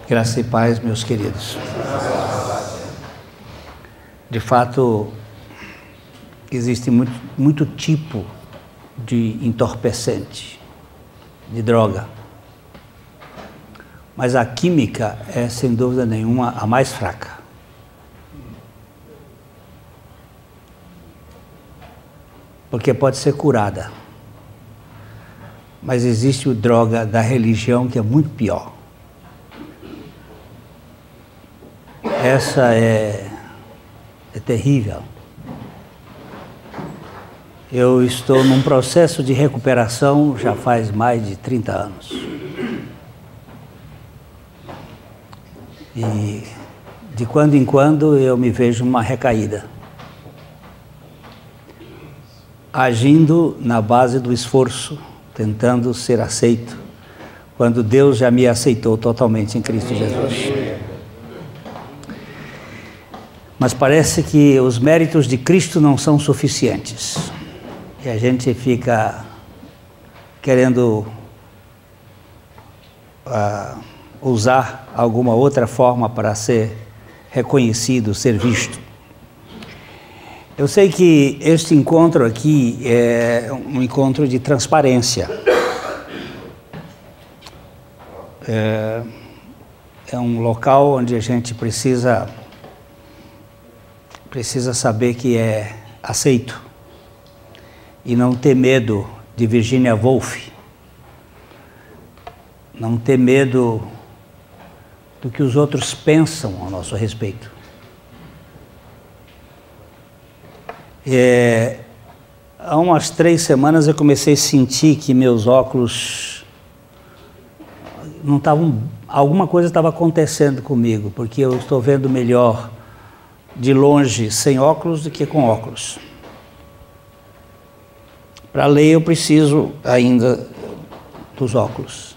Graça e paz, meus queridos. De fato, existe muito tipo de entorpecente, de droga. Mas a química é, sem dúvida nenhuma, a mais fraca. Porque pode ser curada. Mas existe a droga da religião que é muito pior. Essa é terrível. Eu estou num processo de recuperação já faz mais de 30 anos. E de quando em quando eu me vejo numa recaída. Agindo na base do esforço, tentando ser aceito, quando Deus já me aceitou totalmente em Cristo Jesus. Mas parece que os méritos de Cristo não são suficientes. E a gente fica querendo usar alguma outra forma para ser reconhecido, ser visto. Eu sei que este encontro aqui é um encontro de transparência. É um local onde a gente precisa saber que é aceito e não ter medo de Virginia Woolf, não ter medo do que os outros pensam a nosso respeito. Há umas 3 semanas eu comecei a sentir que meus óculos não estavam, alguma coisa estava acontecendo comigo, porque eu estou vendo melhor de longe sem óculos do que com óculos. Para ler eu preciso ainda dos óculos.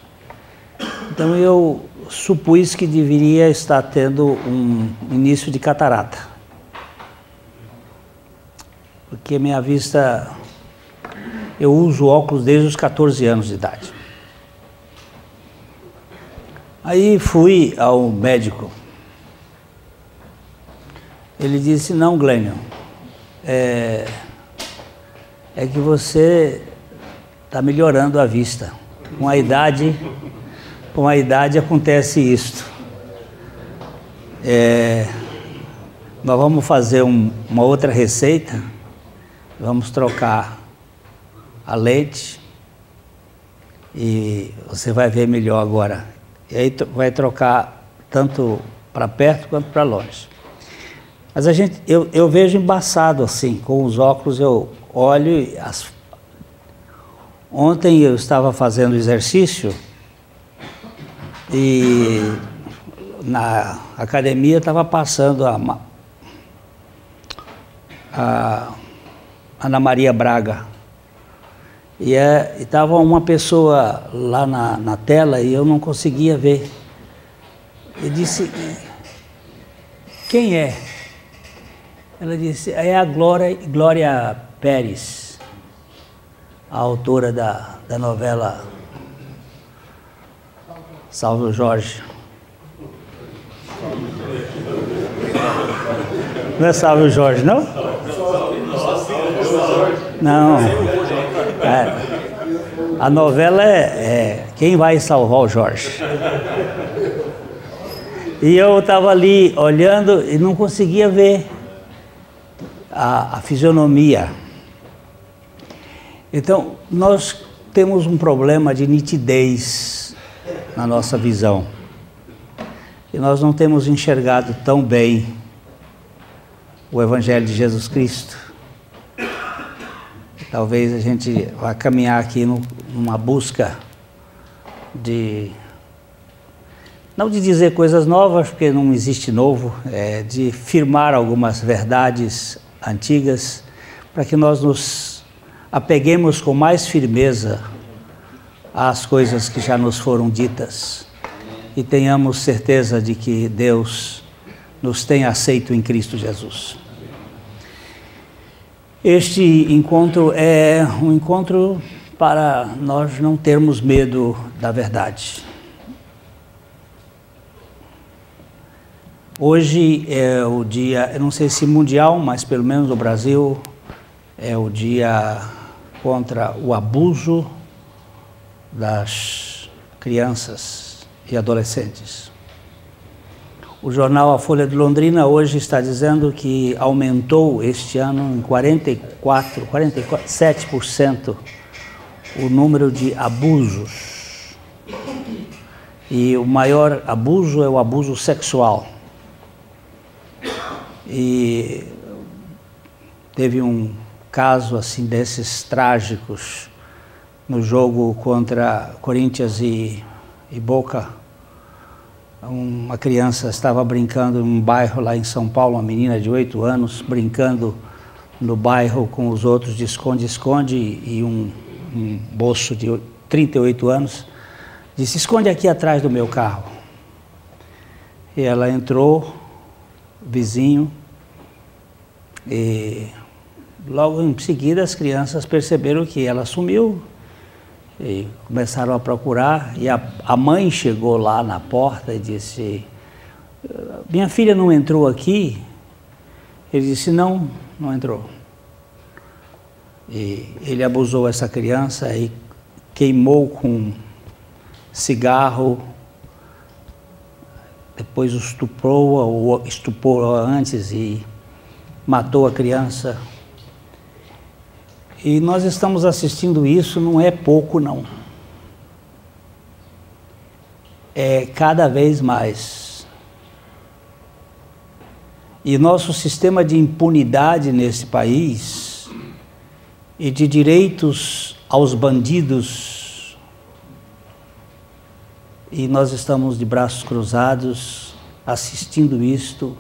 Então eu supus que deveria estar tendo um início de catarata. Porque minha vista, eu uso óculos desde os 14 anos de idade. Aí fui ao médico. Ele disse, não, Glênio, é que você está melhorando a vista. Com a idade acontece isto. Nós vamos fazer uma outra receita, vamos trocar a lente e você vai ver melhor agora. E aí vai trocar tanto para perto quanto para longe. Mas eu vejo embaçado assim, com os óculos eu olho e ontem eu estava fazendo exercício e na academia estava passando a Ana Maria Braga e estava uma pessoa lá na tela e eu não conseguia ver. Eu disse, quem é? Ela disse, é a Glória Pérez, a autora da novela Salve o Jorge. Não é Salve o Jorge, não? Não. A novela é Quem Vai Salvar o Jorge. E eu estava ali olhando e não conseguia ver a fisionomia. Então, nós temos um problema de nitidez na nossa visão. E nós não temos enxergado tão bem o Evangelho de Jesus Cristo. Talvez a gente vá caminhar aqui numa busca não de dizer coisas novas, porque não existe novo, de firmar algumas verdades antigas, para que nós nos apeguemos com mais firmeza às coisas que já nos foram ditas e tenhamos certeza de que Deus nos tem aceito em Cristo Jesus. Este encontro é um encontro para nós não termos medo da verdade. Hoje é o dia, eu não sei se mundial, mas pelo menos no Brasil, é o dia contra o abuso das crianças e adolescentes. O jornal A Folha de Londrina hoje está dizendo que aumentou este ano em 47% o número de abusos. E o maior abuso é o abuso sexual. E teve um caso assim desses trágicos no jogo contra Corinthians e Boca. Uma criança estava brincando em um bairro lá em São Paulo, uma menina de 8 anos, brincando no bairro com os outros de esconde-esconde, e um moço de 38 anos disse: esconde aqui atrás do meu carro. E ela entrou, vizinho, e logo em seguida as crianças perceberam que ela sumiu e começaram a procurar, e a mãe chegou lá na porta e disse: minha filha não entrou aqui? Ele disse: não entrou. E ele abusou essa criança e queimou com cigarro, depois estuprou antes e matou a criança. E nós estamos assistindo isso, não é pouco não. É cada vez mais. E nosso sistema de impunidade nesse país e de direitos aos bandidos, e nós estamos de braços cruzados assistindo isto,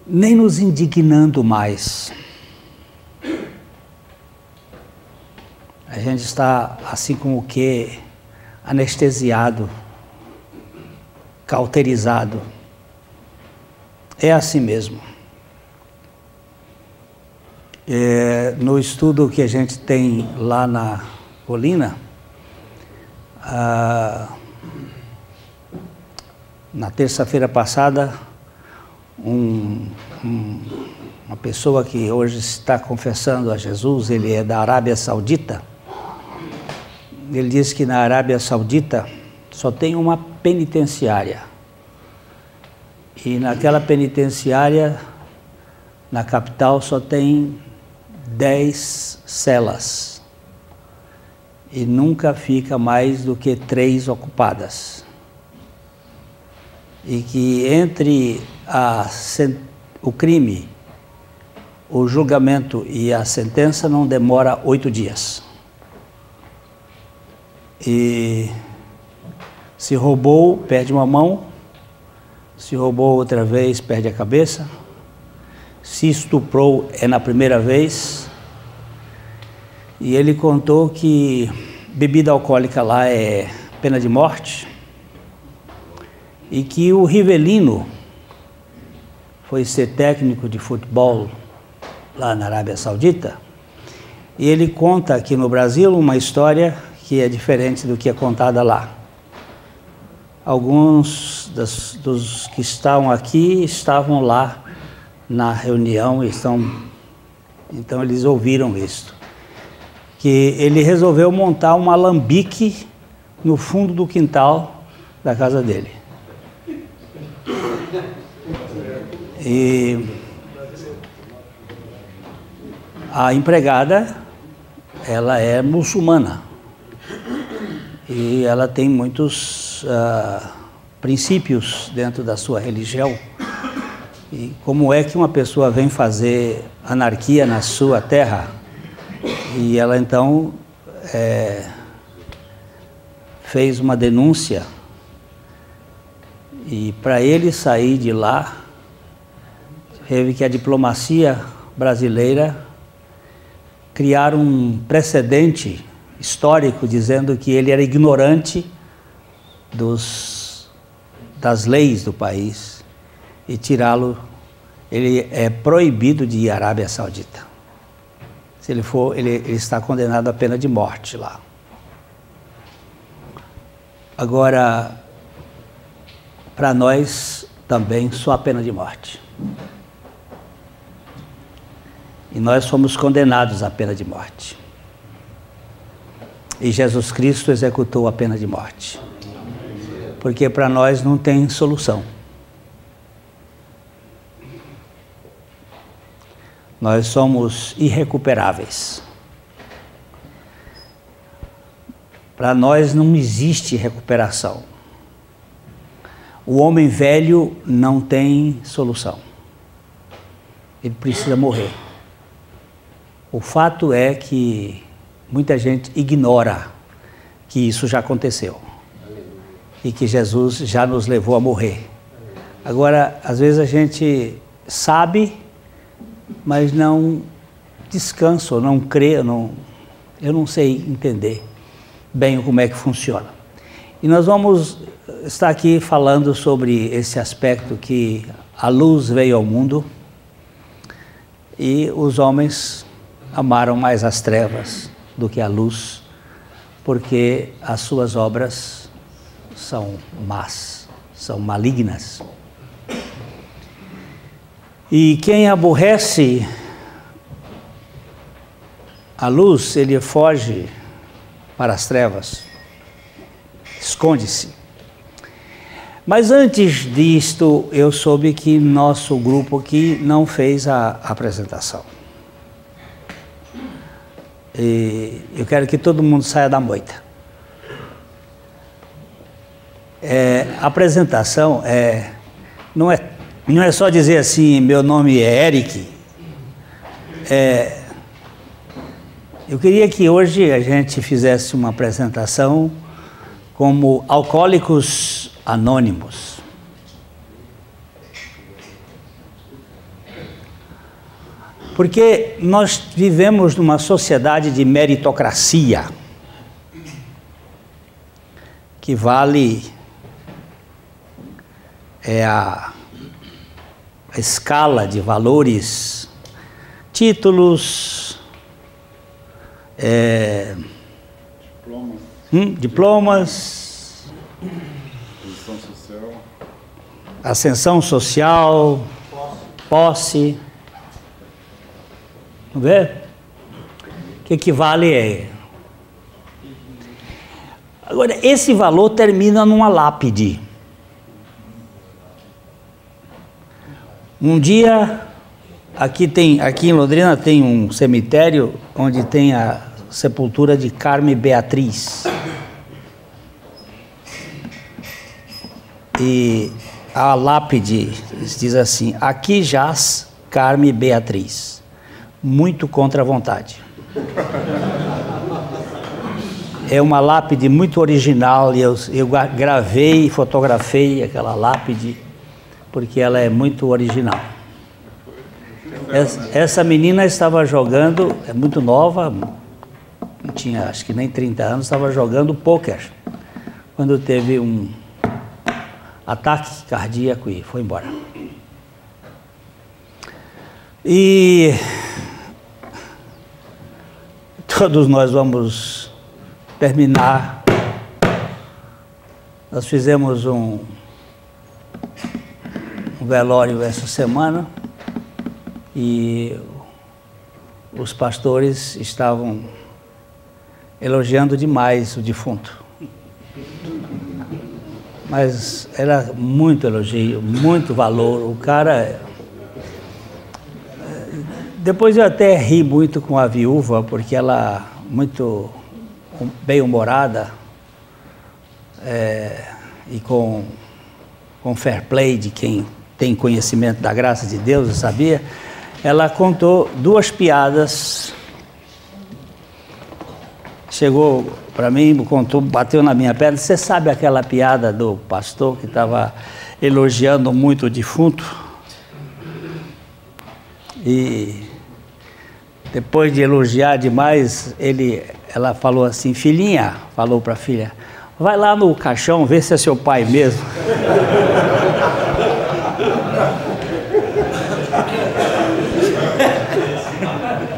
nem nos indignando mais. A gente está assim como que anestesiado, cauterizado. É assim mesmo. No estudo que a gente tem lá na colina, na terça-feira passada, uma pessoa que hoje está confessando a Jesus, ele é da Arábia Saudita. Ele disse que na Arábia Saudita só tem uma penitenciária. E naquela penitenciária, na capital, só tem 10 celas. E nunca fica mais do que 3 ocupadas. E que entre o crime, o julgamento e a sentença não demora 8 dias. E se roubou, perde uma mão. Se roubou outra vez, perde a cabeça. Se estuprou, é na primeira vez. E ele contou que bebida alcoólica lá é pena de morte. E que o Rivelino foi ser técnico de futebol lá na Arábia Saudita. E ele conta aqui no Brasil uma história que é diferente do que é contada lá. Alguns dos que estavam aqui estavam lá na reunião, então eles ouviram isso. Que ele resolveu montar um alambique no fundo do quintal da casa dele. E a empregada, ela é muçulmana. E ela tem muitos princípios dentro da sua religião. E como é que uma pessoa vem fazer anarquia na sua terra? E ela então fez uma denúncia. E para ele sair de lá, teve que a diplomacia brasileira criar um precedente histórico dizendo que ele era ignorante das leis do país e tirá-lo. Ele é proibido de ir à Arábia Saudita. Se ele for, ele está condenado à pena de morte lá. Agora, para nós, também só a pena de morte. E nós fomos condenados à pena de morte. E Jesus Cristo executou a pena de morte. Porque para nós não tem solução. Nós somos irrecuperáveis. Para nós não existe recuperação. O homem velho não tem solução. Ele precisa morrer. O fato é que muita gente ignora que isso já aconteceu. E que Jesus já nos levou a morrer. Agora, às vezes a gente sabe, mas não descansa, ou não crê, eu não sei entender bem como é que funciona. E nós vamos estar aqui falando sobre esse aspecto que a luz veio ao mundo e os homens amaram mais as trevas do que a luz, porque as suas obras são más, são malignas. E quem aborrece a luz, ele foge para as trevas, esconde-se. Mas antes disto, eu soube que nosso grupo aqui não fez a apresentação. E eu quero que todo mundo saia da moita. A apresentação não é só dizer assim, meu nome é Eric. Eu queria que hoje a gente fizesse uma apresentação como Alcoólicos Anônimos. Porque nós vivemos numa sociedade de meritocracia, que vale a escala de valores, títulos, diplomas, ascensão social, posse. Não vê? Que equivale Agora, esse valor termina numa lápide. Um dia, aqui em Londrina tem um cemitério onde tem a sepultura de Carme Beatriz. E a lápide diz assim: aqui jaz Carme Beatriz, muito contra a vontade. É uma lápide muito original e eu gravei e fotografei aquela lápide porque ela é muito original. Essa menina estava jogando, é muito nova, não tinha acho que nem 30 anos, estava jogando pôquer quando teve um ataque cardíaco e foi embora. E todos nós vamos terminar. Nós fizemos um velório essa semana e os pastores estavam elogiando demais o defunto. Mas era muito elogio, muito valor. O cara... Depois eu até ri muito com a viúva, porque ela, muito bem-humorada, e com fair play de quem tem conhecimento da graça de Deus, eu sabia, ela contou 2 piadas. Chegou para mim, contou, bateu na minha perna: você sabe aquela piada do pastor que estava elogiando muito o defunto? E depois de elogiar demais, ela falou assim: filhinha, falou para a filha, vai lá no caixão ver se é seu pai mesmo.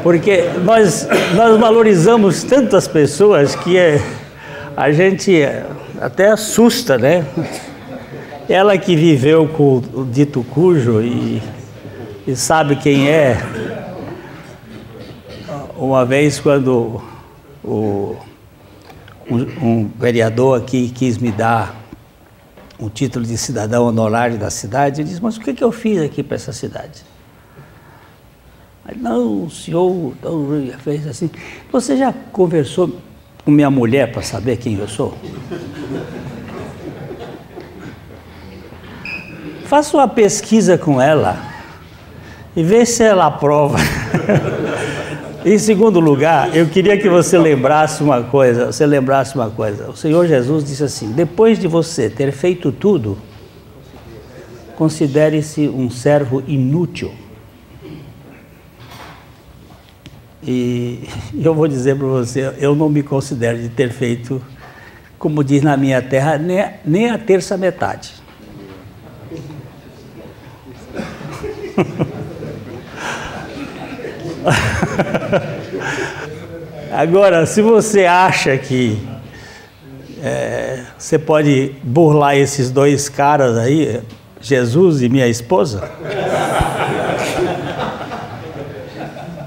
Porque nós valorizamos tantas pessoas que a gente até assusta, né? Ela que viveu com o dito cujo e sabe quem é. Uma vez, quando um vereador aqui quis me dar um título de cidadão honorário da cidade, eu disse, mas o que eu fiz aqui para essa cidade? Aí, não, o senhor fez assim. Você já conversou com minha mulher para saber quem eu sou? Faça uma pesquisa com ela e vê se ela aprova. Em segundo lugar, eu queria que você lembrasse uma coisa. O Senhor Jesus disse assim: depois de você ter feito tudo, considere-se um servo inútil. E eu vou dizer para você, eu não me considero de ter feito, como diz na minha terra, nem a terça metade. Agora, se você acha que você pode burlar esses dois caras aí, Jesus e minha esposa,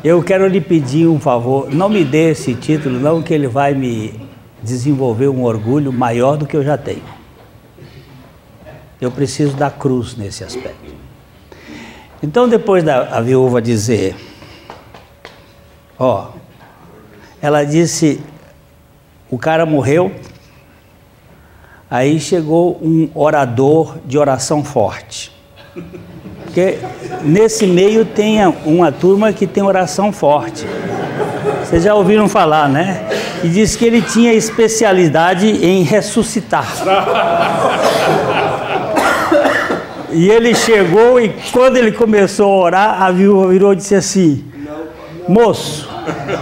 eu quero lhe pedir um favor, não me dê esse título, não, que ele vai me desenvolver um orgulho maior do que eu já tenho. Eu preciso da cruz nesse aspecto. Então, depois da viúva dizer, ela disse, o cara morreu, aí chegou um orador de oração forte. Porque nesse meio tem uma turma que tem oração forte. Vocês já ouviram falar, né? E disse que ele tinha especialidade em ressuscitar. E ele chegou e quando ele começou a orar, a viúva virou e disse assim, moço,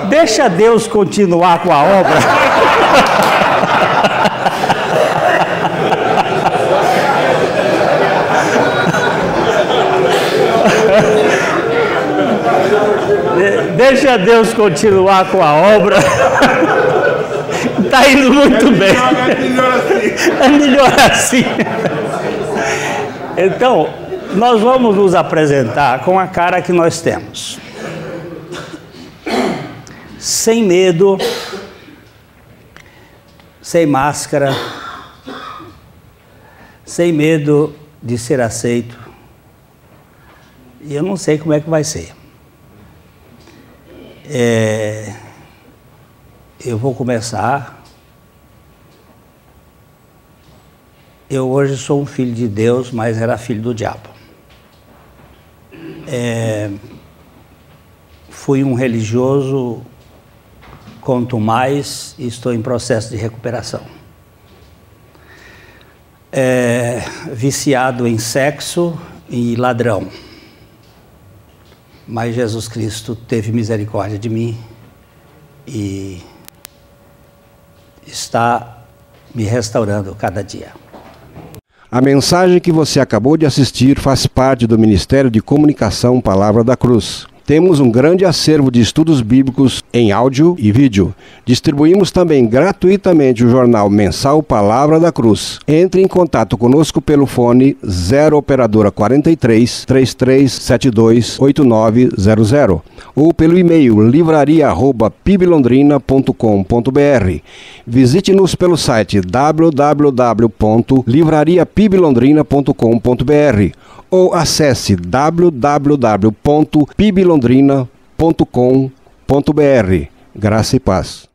deixa Deus continuar com a obra. Deixa Deus continuar com a obra. Está indo muito bem. É melhor assim. Então, nós vamos nos apresentar com a cara que nós temos. Sem medo, sem máscara, sem medo de ser aceito. E eu não sei como é que vai ser. Eu vou começar. Eu hoje sou um filho de Deus, mas era filho do diabo. Fui um religioso contumaz e estou em processo de recuperação. Viciado em sexo e ladrão. Mas Jesus Cristo teve misericórdia de mim e está me restaurando cada dia. A mensagem que você acabou de assistir faz parte do Ministério de Comunicação Palavra da Cruz. Temos um grande acervo de estudos bíblicos em áudio e vídeo. Distribuímos também gratuitamente o jornal mensal Palavra da Cruz. Entre em contato conosco pelo fone 0 operadora 43 3372 8900 ou pelo e-mail livraria@piblondrina.com.br. Visite-nos pelo site www.livrariapiblondrina.com.br ou acesse www.piblondrina.com.br. Graça e paz.